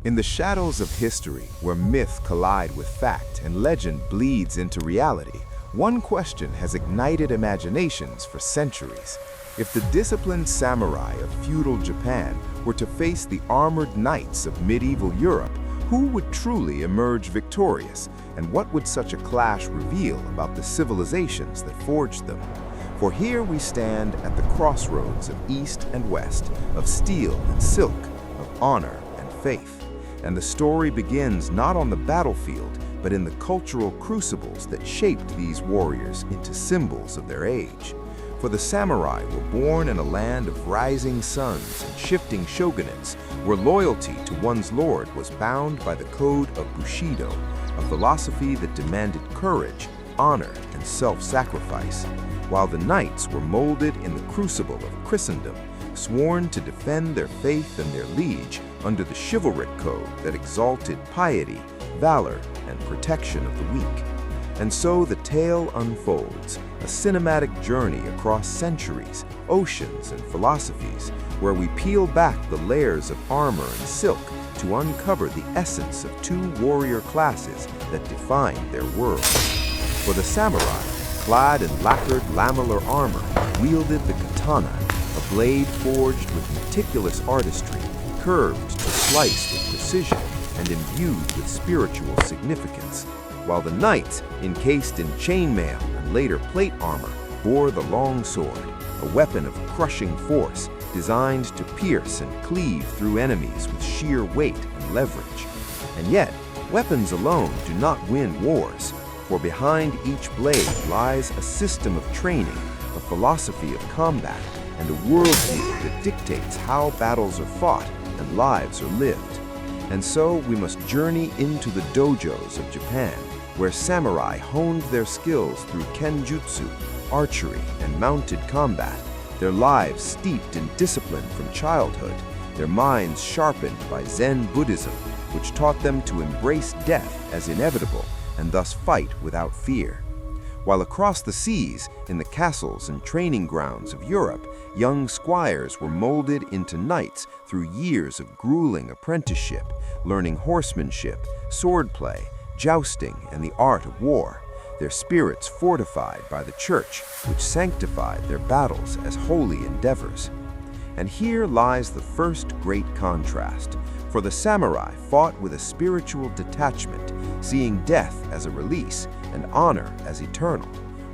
In the shadows of history, where myth collide with fact and legend bleeds into reality, one question has ignited imaginations for centuries. If the disciplined samurai of feudal Japan were to face the armored knights of medieval Europe, who would truly emerge victorious, and what would such a clash reveal about the civilizations that forged them? For here we stand at the crossroads of East and West, of steel and silk, of honor and faith. And the story begins not on the battlefield, but in the cultural crucibles that shaped these warriors into symbols of their age. For the samurai were born in a land of rising suns and shifting shogunates, where loyalty to one's lord was bound by the code of Bushido, a philosophy that demanded courage, honor, and self-sacrifice, while the knights were molded in the crucible of Christendom, sworn to defend their faith and their liege under the chivalric code that exalted piety, valor, and protection of the weak. And so the tale unfolds, a cinematic journey across centuries, oceans, and philosophies, where we peel back the layers of armor and silk to uncover the essence of two warrior classes that defined their world. For the samurai, clad in lacquered lamellar armor, wielded the katana, a blade forged with meticulous artistry, curved to slice with precision and imbued with spiritual significance, while the knights, encased in chainmail and later plate armor, bore the long sword, a weapon of crushing force designed to pierce and cleave through enemies with sheer weight and leverage. And yet, weapons alone do not win wars, for behind each blade lies a system of training, a philosophy of combat, and a worldview that dictates how battles are fought and lives are lived. And so we must journey into the dojos of Japan, where samurai honed their skills through kenjutsu, archery, and mounted combat, their lives steeped in discipline from childhood, their minds sharpened by Zen Buddhism, which taught them to embrace death as inevitable and thus fight without fear. While across the seas, in the castles and training grounds of Europe, young squires were molded into knights through years of grueling apprenticeship, learning horsemanship, swordplay, jousting, and the art of war, their spirits fortified by the church, which sanctified their battles as holy endeavors. And here lies the first great contrast, for the samurai fought with a spiritual detachment, seeing death as a release and honor as eternal,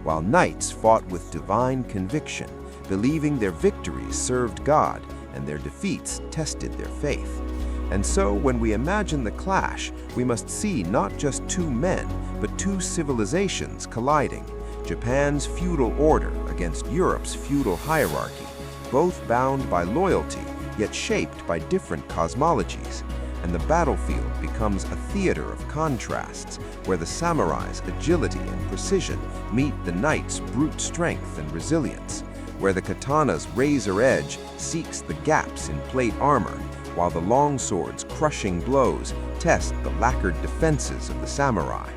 while knights fought with divine conviction, believing their victories served God and their defeats tested their faith. And so when we imagine the clash, we must see not just two men, but two civilizations colliding, Japan's feudal order against Europe's feudal hierarchy, both bound by loyalty, yet shaped by different cosmologies. And the battlefield becomes a theater of contrasts, where the samurai's agility and precision meet the knight's brute strength and resilience, where the katana's razor edge seeks the gaps in plate armor, while the longsword's crushing blows test the lacquered defenses of the samurai.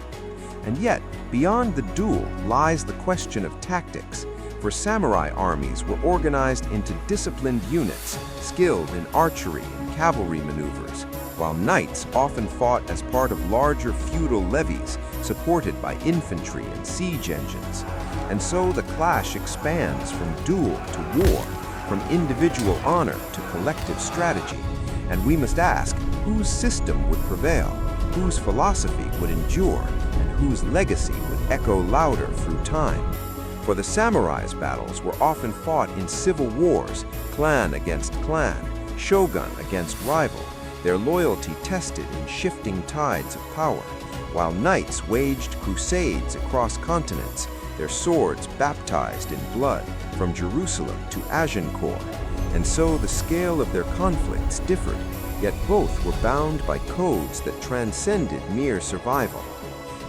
And yet, beyond the duel lies the question of tactics, for samurai armies were organized into disciplined units, skilled in archery and cavalry maneuvers, while knights often fought as part of larger feudal levies supported by infantry and siege engines. And so the clash expands from duel to war, from individual honor to collective strategy. And we must ask, whose system would prevail, whose philosophy would endure, and whose legacy would echo louder through time? For the samurai's battles were often fought in civil wars, clan against clan, shogun against rival, their loyalty tested in shifting tides of power, while knights waged crusades across continents, their swords baptized in blood from Jerusalem to Agincourt. And so the scale of their conflicts differed, yet both were bound by codes that transcended mere survival.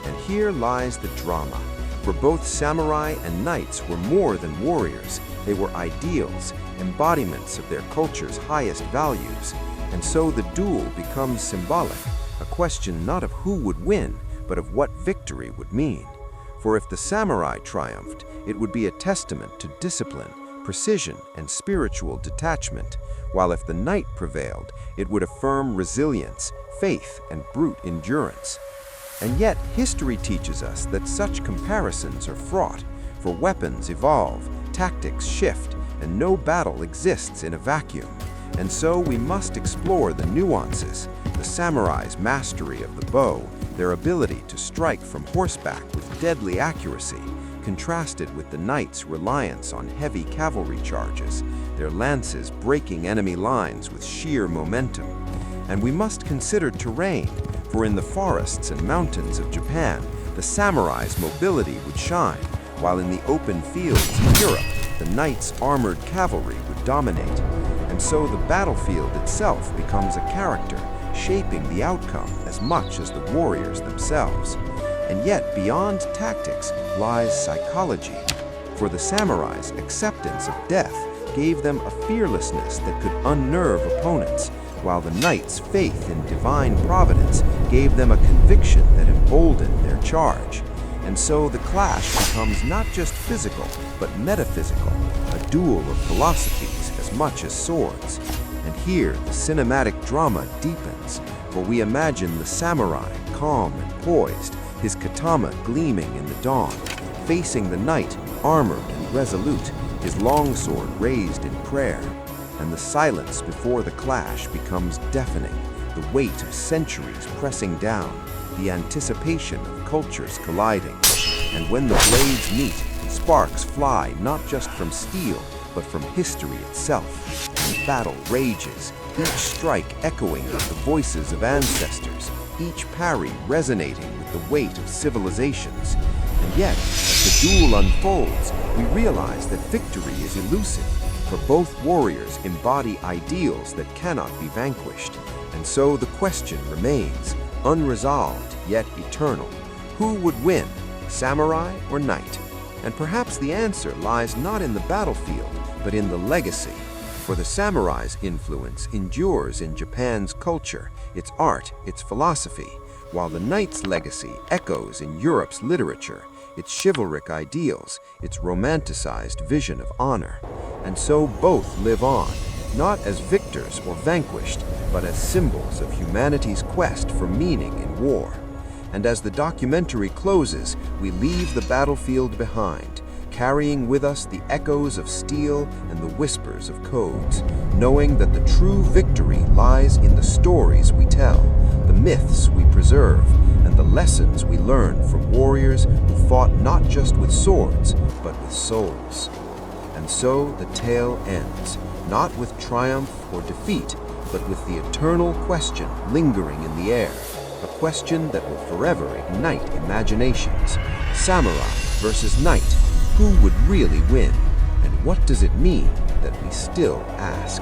And here lies the drama, for both samurai and knights were more than warriors. They were ideals, embodiments of their culture's highest values. And so the duel becomes symbolic, a question not of who would win, but of what victory would mean. For if the samurai triumphed, it would be a testament to discipline, precision and spiritual detachment, while if the knight prevailed, it would affirm resilience, faith, and brute endurance. And yet, history teaches us that such comparisons are fraught, for weapons evolve, tactics shift, and no battle exists in a vacuum. And so we must explore the nuances, the samurai's mastery of the bow, their ability to strike from horseback with deadly accuracy, contrasted with the knight's reliance on heavy cavalry charges, their lances breaking enemy lines with sheer momentum. And we must consider terrain, for in the forests and mountains of Japan, the samurai's mobility would shine, while in the open fields of Europe, the knight's armored cavalry would dominate. And so the battlefield itself becomes a character, shaping the outcome as much as the warriors themselves. And yet, beyond tactics lies psychology. For the samurais, acceptance of death gave them a fearlessness that could unnerve opponents, while the knight's faith in divine providence gave them a conviction that emboldened their charge. And so the clash becomes not just physical, but metaphysical, a duel of philosophies as much as swords. And here the cinematic drama deepens, for we imagine the samurai calm and poised, his katana gleaming in the dawn, facing the knight armored and resolute, his longsword raised in prayer. And the silence before the clash becomes deafening, the weight of centuries pressing down, the anticipation of cultures colliding. And when the blades meet, sparks fly not just from steel, but from history itself. And the battle rages, each strike echoing with the voices of ancestors, each parry resonating with the weight of civilizations. And yet, as the duel unfolds, we realize that victory is elusive, for both warriors embody ideals that cannot be vanquished. And so the question remains, unresolved yet eternal. Who would win, samurai or knight? And perhaps the answer lies not in the battlefield, but in the legacy. For the samurai's influence endures in Japan's culture, its art, its philosophy, while the knight's legacy echoes in Europe's literature, its chivalric ideals, its romanticized vision of honor. And so both live on, not as victors or vanquished, but as symbols of humanity's quest for meaning in war. And as the documentary closes, we leave the battlefield behind, carrying with us the echoes of steel and the whispers of codes, knowing that the true victory lies in the stories we tell, the myths we preserve, and the lessons we learn from warriors who fought not just with swords, but with souls. And so the tale ends, not with triumph or defeat, but with the eternal question lingering in the air, a question that will forever ignite imaginations. Samurai versus knight, who would really win? And what does it mean that we still ask?